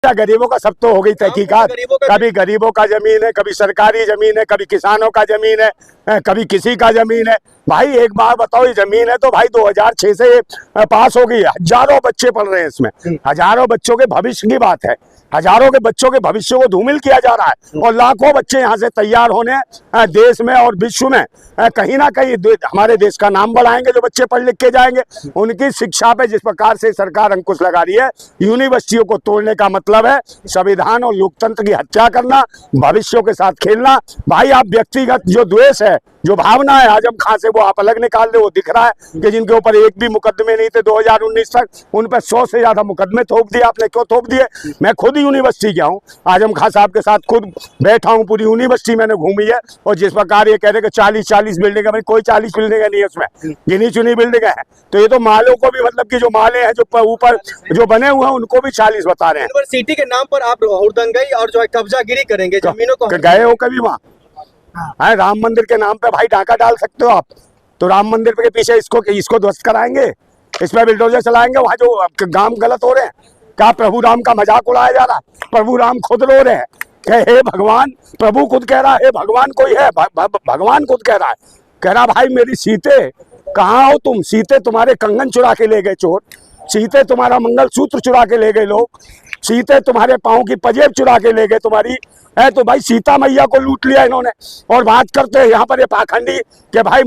क्या गरीबों का सब तो हो गई तहकीकात। कभी गरीबों का जमीन है, कभी सरकारी जमीन है, कभी किसानों का जमीन है, कभी किसी का जमीन है। भाई एक बार बताओ, ये जमीन है तो भाई 2006 से ये पास हो गई है। हजारों बच्चे पढ़ रहे हैं इसमें, हजारों बच्चों के भविष्य की बात है। हजारों के बच्चों के भविष्य को धूमिल किया जा रहा है और लाखों बच्चे यहाँ से तैयार होने देश में और विश्व में कहीं ना कहीं हमारे देश का नाम बढ़ाएंगे। जो बच्चे पढ़ लिख के जाएंगे, उनकी शिक्षा पे जिस प्रकार से सरकार अंकुश लगा रही है, यूनिवर्सिटियों को तोड़ने का मतलब है संविधान और लोकतंत्र की हत्या करना, भविष्यों के साथ खेलना। भाई आप व्यक्तिगत जो द्वेष है, जो भावना है आजम खान से, वो आप अलग निकाल दे। वो दिख रहा है कि जिनके ऊपर एक भी मुकदमे नहीं थे 2019 तक, उन पर 100 से ज्यादा मुकदमे थोप दिए। आपने क्यों थोप दिए? मैं खुद यूनिवर्सिटी गया हूँ, आजम खान साहब के साथ खुद बैठा हूँ, पूरी यूनिवर्सिटी मैंने घूमी है। और जिस प्रकार ये कह रहे कि 40 बिल्डिंग है, भाई कोई 40 बिल्डिंग नहीं है उसमें, गिनी चुनी बिल्डिंग है। तो ये तो मालों को भी, मतलब कि जो माले हैं जो ऊपर जो बने हुए हैं, उनको भी 40 बता रहे हैं। यूनिवर्सिटी के नाम पर आप हुड़दंगई और जो है कब्जागिरी करेंगे जमीनों को। गए हो कभी वहाँ? हाँ, राम मंदिर के नाम पे भाई डाका डाल सकते हो आप, तो राम मंदिर के पीछे इसको ध्वस्त कराएंगे, इस पे बिल्डोजर चलाएंगे। वहाँ जो काम गलत हो रहे हैं, क्या प्रभु राम का मजाक उड़ाया जा रहा है? प्रभु राम खुद रो रहे हैं कि हे भगवान, प्रभु खुद कह रहा है भगवान कोई है, भगवान खुद कह रहा भाई मेरी सीते कहाँ हो तुम? सीते तुम्हारे कंगन चुरा के ले गए चोर, सीते तुम्हारा मंगलसूत्र चुरा के ले गए लोग, सीते तुम्हारे पाँव की पजेब चुरा के ले गए तुम्हारी है। तो भाई सीता मैया को लूट लिया इन्होंने। और बात करते हैं यहाँ पर ये पाखंडी कि भाई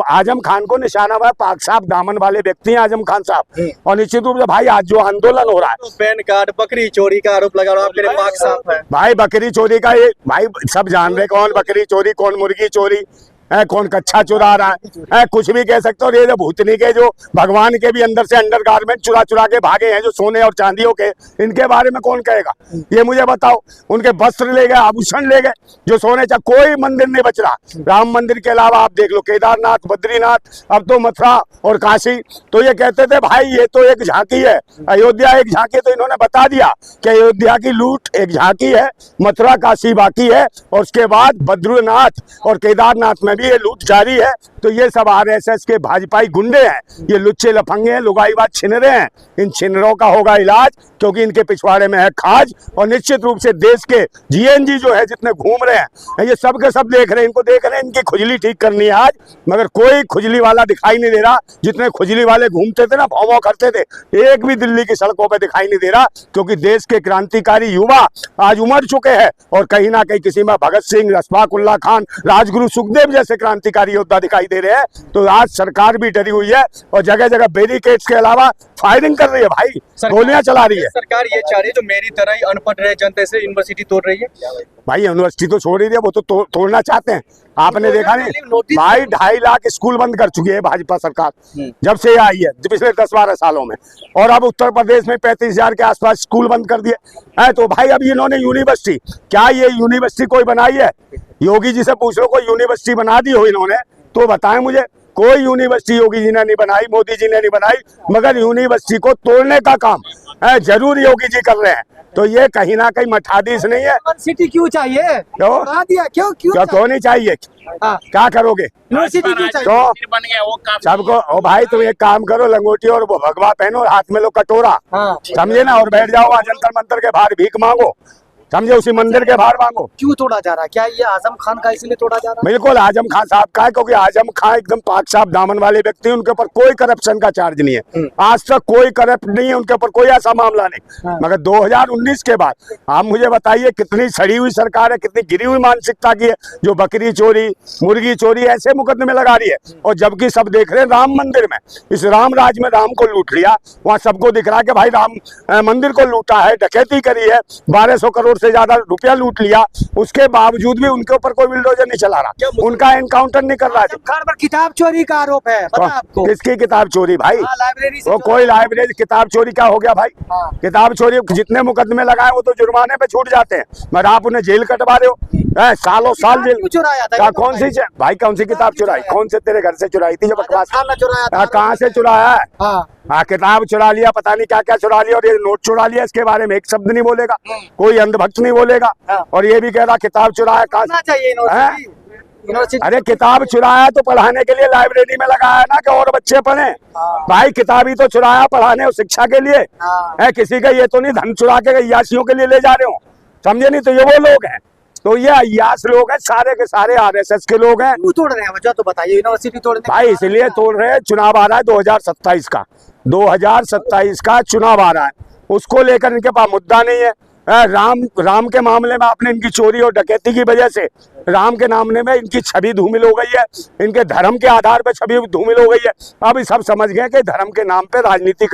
आजम खान को निशाना हुआ, पाक साहब दामन वाले व्यक्ति हैं आजम खान साहब। और निश्चित रूप से भाई आज जो आंदोलन हो रहा है, पैन कार्ड बकरी चोरी का आरोप लगा रहा है पाक साहब है। भाई बकरी चोरी का ये भाई सब जान रहे, कौन बकरी चोरी, कौन मुर्गी चोरी है, कौन कच्छा चुरा रहा है, कुछ भी कह सकते हो। और ये जो भूतनी के जो भगवान के भी अंदर से अंडरगारमेंट चुरा चुरा के भागे हैं, जो सोने और चांदियों के, इनके बारे में कौन कहेगा? ये मुझे बताओ। उनके वस्त्र ले गए, आभूषण ले गए, जो सोने चाहे, कोई मंदिर नहीं बच रहा। राम मंदिर के अलावा आप देख लो केदारनाथ, बद्रीनाथ, अब तो मथुरा और काशी। तो ये कहते थे भाई ये तो एक झांकी है, अयोध्या एक झांकी। तो इन्होंने बता दिया कि अयोध्या की लूट एक झांकी है, मथुरा काशी बाकी है, और उसके बाद बद्रीनाथ और केदारनाथ में भी ये लूट जारी है। तो ये सब आरएसएस के भाजपाई गुंडे हैं, ये लुच्चे लफंगे हैं, लुगाईबाज छिनरे हैं। इन छिनरों का होगा इलाज, क्योंकि इनके पिछवाड़े में है खाज। और निश्चित रूप से देश के जीएनजी जो है जितने घूम रहे हैं, ये सब के सब देख रहे हैं, इनको देख रहे हैं, इनकी खुजली ठीक करनी है आज। मगर कोई खुजली वाला दिखाई नहीं दे रहा। जितने खुजली वाले घूमते थे ना, भौं भौं करते थे, एक भी दिल्ली की सड़कों पर दिखाई नहीं दे रहा। क्योंकि देश के क्रांतिकारी युवा आज उमड़ चुके हैं, और कहीं ना कहीं किसी में भगत सिंह, अशफाक उल्लाह खान, राजगुरु सुखदेव जैसे क्रांतिकारी योद्धा दिखाई दे रहे हैं। तो आज सरकार भी डरी हुई है और जगह जगह बैरिकेड्स के अलावा फायरिंग कर रही है, भाई गोलियां चला रही है। सरकार ये चाह रही है जो मेरी तरह ही अनपढ़ रहे जनता से यूनिवर्सिटी तोड़ रही है। भाई यूनिवर्सिटी तो छोड़ ही दिया, वो तो तोड़ना चाहते हैं। आपने देखा नहीं भाई, 2.5 लाख स्कूल बंद कर चुकी है भाजपा सरकार जब से आई है, पिछले 10-12 सालों में। और अब उत्तर प्रदेश में 35,000 के आसपास स्कूल बंद कर दिए। तो भाई अब इन्होंने यूनिवर्सिटी, क्या ये यूनिवर्सिटी कोई बनाई है? योगी जी से पूछ लो, कोई यूनिवर्सिटी बना दी हो इन्होंने तो बताएं मुझे। कोई यूनिवर्सिटी योगी जी ने नहीं बनाई, मोदी जी ने नहीं बनाई, मगर यूनिवर्सिटी को तोड़ने का काम जरूर योगी जी कर रहे हैं। तो ये कहीं ना कहीं मठाधीश नहीं है। यूनिवर्सिटी क्यों चाहिए? क्यों नहीं चाहिए? क्या करोगे? यूनिवर्सिटी क्यों चाहिए? तो सबको, ओ भाई तुम एक काम करो, लंगोटी और वो भगवा पहनो, हाथ में लो कटोरा, समझे ना, और बैठ जाओ जंतर मंतर के बाहर भीख मांगो, समझे, उसी मंदिर के बाहर मांगो। क्यों तोड़ा जा रहा है? क्या ये आजम खान का इसलिए तोड़ा जा रहा है? बिल्कुल आजम खान साहब का है, क्योंकि आजम खान एकदम पाक साहब दामन वाले व्यक्ति हैं। उनके ऊपर कोई करप्शन का चार्ज नहीं है, आज तक कोई करप्ट नहीं है उनके ऊपर, कोई ऐसा मामला नहीं। मगर 2019 के बाद आप मुझे बताइए कितनी सड़ी हुई सरकार है, कितनी गिरी हुई मानसिकता की है, जो बकरी चोरी, मुर्गी चोरी ऐसे मुकदमे लगा रही है। और जबकि सब देख रहे हैं राम मंदिर में, इस राम राज में राम को लूट लिया। वहाँ सबको दिख रहा है कि भाई राम मंदिर को लूटा है, डकैती करी है, 1200 करोड़ से ज्यादा रुपया लूट लिया। उसके बावजूद भी उनके ऊपर कोई बिल्डोजर नहीं चला रहा, उनका एनकाउंटर नहीं कर रहा है। खान पर किताब चोरी का आरोप है, पता आपको? किसकी किताब चोरी भाई? लाइब्रेरी से। वो कोई लाइब्रेरी किताब चोरी क्या हो गया भाई? किताब चोरी जितने मुकदमे लगाए वो तो जुर्माने पे छूट जाते हैं, मगर आप उन्हें जेल कटवा रहे हो, सालों साल जेल। चुराया था कौन सी भाई, कौन सी किताब चुराई? कौन से तेरे घर से चुराई थी जो बकवास? कहाँ से चुराया है? किताब चुरा लिया, पता नहीं क्या क्या चुरा लिया, और ये नोट चुरा लिया, इसके बारे में एक शब्द नहीं बोलेगा, कोई अंधभक्त नहीं बोलेगा। और ये भी कह रहा किताब चुराया, कहाँ चाहिए यूनिवर्सिटी अरे किताब चुराया तो पढ़ाने के लिए लाइब्रेरी में लगाया ना कि और बच्चे पढ़े। भाई किताब ही तो चुराया पढ़ाने और शिक्षा के लिए है, किसी का ये तो नहीं धन चुरा के अय्यासियों के लिए ले जा रहे हो, समझे नहीं। तो ये वो लोग हैं, तो ये अय्यास लोग हैं, सारे के सारे आरएसएस के लोग हैं। क्यों तोड़ रहे हैं वजह तो बताइए यूनिवर्सिटी तोड़ने की? भाई इसलिए तोड़ रहे हैं, चुनाव आ रहा है 2027 का, 2027 का चुनाव आ रहा है, उसको लेकर इनके पास मुद्दा नहीं है। राम के मामले में आपने इनकी चोरी और डकैती की वजह से राम के मामले में इनकी छवि धूमिल हो गई है, इनके धर्म के आधार पर छवि धूमिल हो गई है। अब सब समझ गए कि धर्म के नाम पे राजनीति